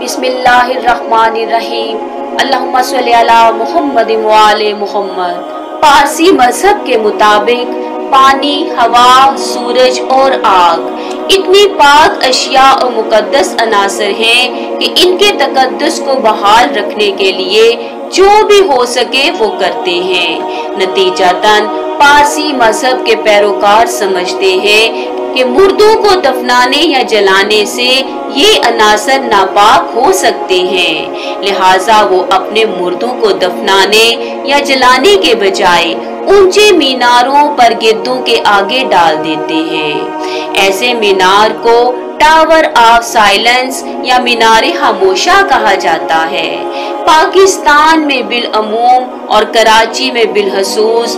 बिस्मिल्लाहिर्रहमानिर्रहीम। अल्लाहुम्मा सल्ली अला मुहम्मद व आले मुहम्मद। पारसी मजहब के मुताबिक पानी, हवा, सूरज और आग इतनी पाक अशिया और मुकद्दस अनासर हैं कि इनके तकद्दुस को बहाल रखने के लिए जो भी हो सके वो करते हैं। नतीजतन पारसी मजहब के पैरोकार समझते हैं कि मुर्दों को दफनाने या जलाने से ये अनासर नापाक हो सकते हैं, लिहाजा वो अपने मुर्दों को दफनाने या जलाने के बजाय ऊंचे मीनारों पर गिद्दों के आगे डाल देते हैं। ऐसे मीनार को टावर ऑफ साइलेंस या मीनारे खामोशा कहा जाता है। पाकिस्तान में बिलअमूम और कराची में बिलखसूस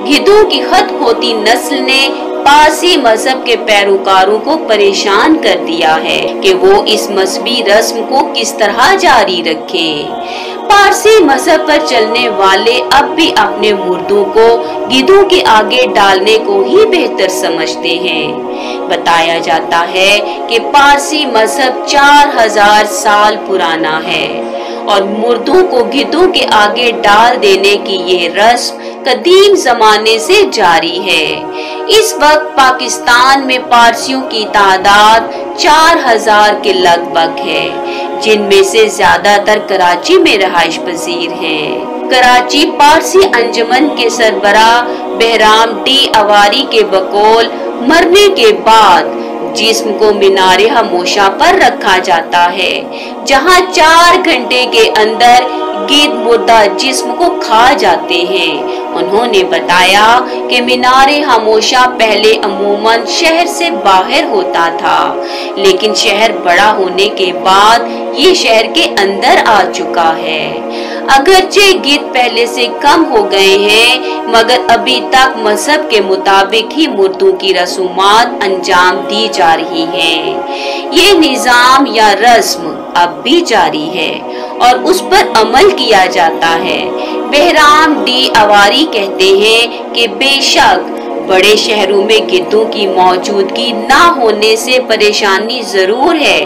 गिद्धों की खत्म होती नस्ल ने पारसी मजहब के पैरोकारों को परेशान कर दिया है कि वो इस मजहबी रस्म को किस तरह जारी रखे। पारसी मजहब पर चलने वाले अब भी अपने मुर्दों को गिद्धों के आगे डालने को ही बेहतर समझते हैं। बताया जाता है कि पारसी मजहब 4000 साल पुराना है और मुर्दों को गिद्धों के आगे डाल देने की ये रस्म कदीम जमाने से जारी है। इस वक्त पाकिस्तान में पारसियों की तादाद 4000 के लगभग है, जिनमें से ज्यादातर कराची में रहाइश पजीर हैं। कराची पारसी अंजुमन के सरबराह बहराम डी अवारी के बकौल मरने के बाद जिस्म को मीनारे खामोशा पर रखा जाता है, जहां 4 घंटे के अंदर गिद्ध मुर्दा जिस्म को खा जाते हैं। उन्होंने बताया कि मीनारे खामोशा पहले अमूमन शहर से बाहर होता था, लेकिन शहर बड़ा होने के बाद ये शहर के अंदर आ चुका है। अगरचे गिद्ध पहले से कम हो गए हैं, मगर अभी तक मजहब के मुताबिक ही मुर्दों की रसूमात अंजाम दी जा रही हैं। ये निजाम या रस्म अब भी जारी है और उस पर अमल किया जाता है। बहराम डी अवारी कहते हैं कि बेशक बड़े शहरों में गिद्धों की मौजूदगी ना होने से परेशानी जरूर है,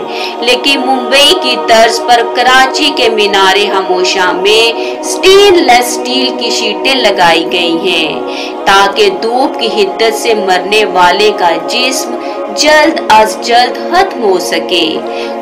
लेकिन मुंबई की तर्ज पर कराची के मीनारे खामोशा में स्टेनलेस स्टील की शीटें लगाई गई हैं ताकि धूप की हिद्दत से मरने वाले का जिस्म जल्द अज जल्द खत्म हो सके।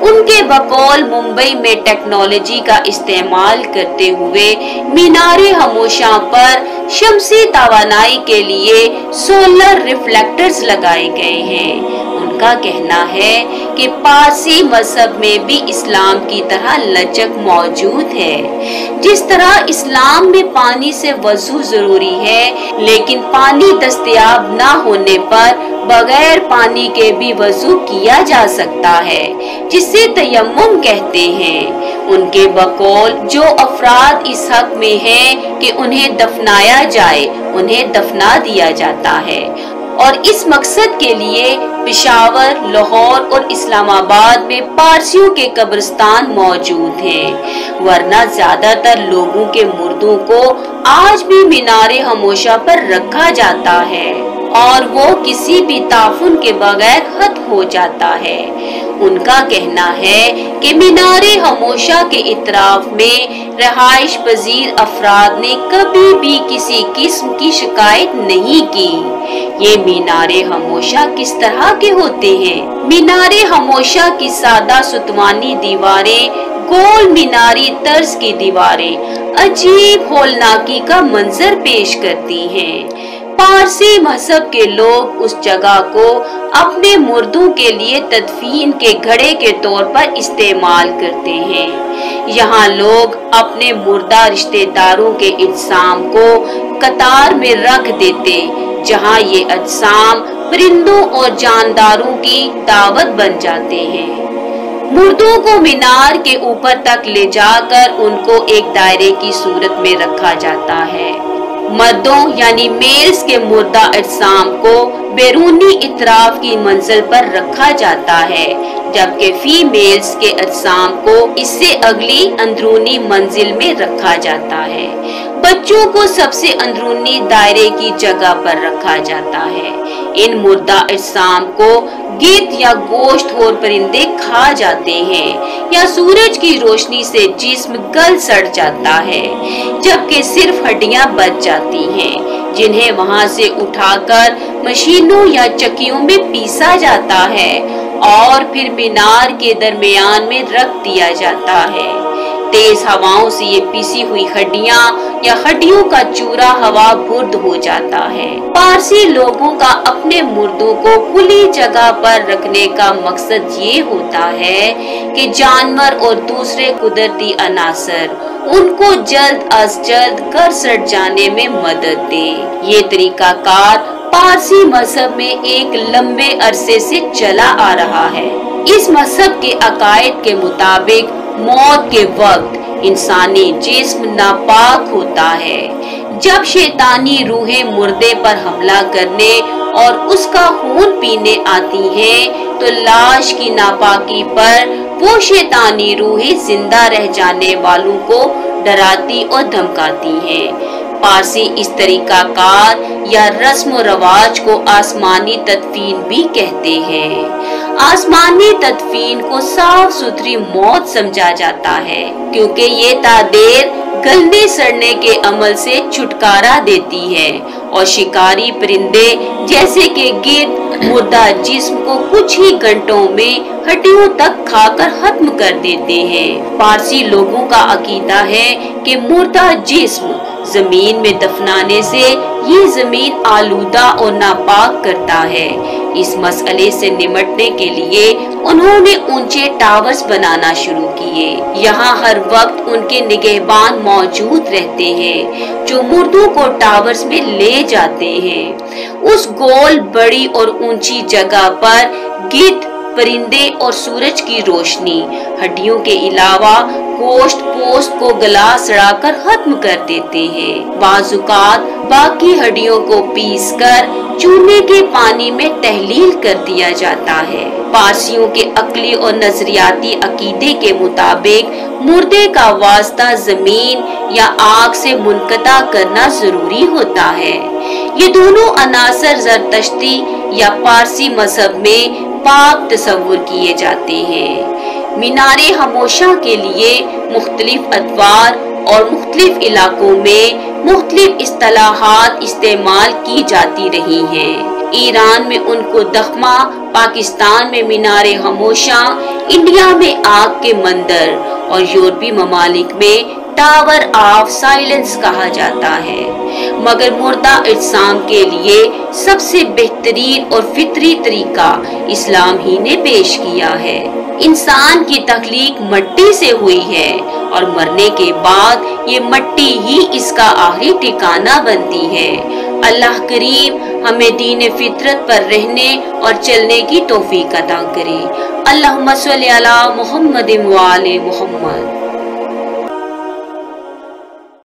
उनके बकौल मुंबई में टेक्नोलॉजी का इस्तेमाल करते हुए मीनारे खामोशा पर शमसी तवानाई के लिए सोलर रिफ्लेक्टर्स लगाए गए हैं। उनका कहना है कि पारसी मजहब में भी इस्लाम की तरह लचक मौजूद है। जिस तरह इस्लाम में पानी से वजू जरूरी है, लेकिन पानी दस्तयाब ना होने पर बगैर पानी के भी वजू किया जा सकता है, जिसे तयम्मुम कहते हैं। उनके बकौल जो अफराद इस हक में हैं कि उन्हें दफनाया जाए, उन्हें दफना दिया जाता है और इस मकसद के लिए पेशावर, लाहौर और इस्लामाबाद में पारसियों के कब्रिस्तान मौजूद हैं, वरना ज्यादातर लोगों के मुर्दों को आज भी मीनारे खामोशा पर रखा जाता है और वो किसी भी ताफुन के बगैर खत्म हो जाता है। उनका कहना है कि मीनारे खामोशा के इतराफ में रहाइश पजीर अफराद ने कभी भी किसी किस्म की शिकायत नहीं की। ये मीनारे खामोशा किस तरह के होते हैं? मीनारे खामोशा की सादा सुतवानी दीवारें, गोल मीनारी तर्ज की दीवारें अजीब होलनाकी का मंजर पेश करती हैं। पारसी मजहब के लोग उस जगह को अपने मुर्दों के लिए तदफीन के घड़े के तौर पर इस्तेमाल करते हैं। यहाँ लोग अपने मुर्दा रिश्तेदारों के अजसाम को कतार में रख देते, जहाँ ये अजसाम परिंदों और जानदारों की दावत बन जाते हैं। मुर्दों को मीनार के ऊपर तक ले जाकर उनको एक दायरे की सूरत में रखा जाता है। मर्दों यानी मेल्स के मुर्दा अजसाम को बैरूनी इतराफ की मंजिल पर रखा जाता है, जबकि फीमेल्स के अजसाम को इससे अगली अंदरूनी मंजिल में रखा जाता है। बच्चों को सबसे अंदरूनी दायरे की जगह पर रखा जाता है। इन मुर्दा अजसाम को गिद्ध या गोश्तखोर परिंदे खा जाते हैं या सूरज की रोशनी से जिस्म गल सड़ जाता है, जबकि सिर्फ हड्डियां बच जाती हैं, जिन्हें वहां से उठाकर मशीनों या चक्कियों में पीसा जाता है और फिर मीनार के दरमियान में रख दिया जाता है। तेज हवाओं से ये पिसी हुई हड्डियां या हड्डियों का चूरा हवा बुर्द हो जाता है। पारसी लोगों का अपने मुर्दों को खुली जगह पर रखने का मकसद ये होता है कि जानवर और दूसरे कुदरती अनासर उनको जल्द अज जल्द कर सड़ जाने में मदद दे। ये तरीकाकार पारसी मजहब में एक लंबे अरसे से चला आ रहा है। इस मजहब के अकायद के मुताबिक मौत के वक्त इंसानी जिस्म नापाक होता है। जब शैतानी रूहें मुर्दे पर हमला करने और उसका खून पीने आती हैं, तो लाश की नापाकी पर वो शैतानी रूहें जिंदा रह जाने वालों को डराती और धमकाती हैं। पारसी इस तरीकाकार या रस्म रवाज को आसमानी तदफीन भी कहते हैं। आसमानी तदफीन को साफ सुथरी मौत समझा जाता है, क्योंकि ये तादेर गलने सड़ने के अमल से छुटकारा देती है और शिकारी परिंदे जैसे कि गिद्ध मुर्दा जिस्म को कुछ ही घंटों में हड्डियों तक खाकर खत्म कर देते हैं। पारसी लोगों का अकीदा है कि मुर्दा जिस्म जमीन में दफनाने से ये जमीन आलूदा और नापाक करता है। इस मसले से निपटने के लिए उन्होंने ऊंचे टावर्स बनाना शुरू किए। यहाँ हर वक्त उनके निगहबान मौजूद रहते हैं जो मुर्दों को टावर्स में ले जाते हैं। उस गोल बड़ी और ऊंची जगह पर गिद्ध, परिंदे और सूरज की रोशनी हड्डियों के अलावा गोश्त पोस्ट को गला सड़ाकर खत्म कर देते हैं। बाजुकात बाकी हड्डियों को पीसकर चूने के पानी में तहलील कर दिया जाता है। पारसियों के अक्ली और नजरियाती अकीदे के मुताबिक मुर्दे का वास्ता जमीन या आग से मुनक़ता करना जरूरी होता है। ये दोनों अनासर ज़रतश्ती या पारसी मजहब में पाक तस्वुर किए जाते हैं। मीनारे खामोशा के लिए मुख्तलिफ अतवार और मुख्तलिफ इलाकों में मुख्तलिफ इस्तिलाहात इस्तेमाल की जाती रही हैं। ईरान में उनको दख्मा, पाकिस्तान में मीनारे खामोशा, इंडिया में आग के मंदिर और यूरोपीय ममालिक में टावर ऑफ साइलेंस कहा जाता है। मगर मुर्दा अजसाम के लिए सबसे बेहतरीन और फितरी तरीका इस्लाम ही ने पेश किया है। इंसान की तख्लीक मट्टी से हुई है और मरने के बाद ये मट्टी ही इसका आखिरी ठिकाना बनती है। अल्लाह करीम हमें दीन फितरत पर रहने और चलने की तौफीक अता करे। अल्लाहुम्मा सल्ली अला मुहम्मद व आले मुहम्मद।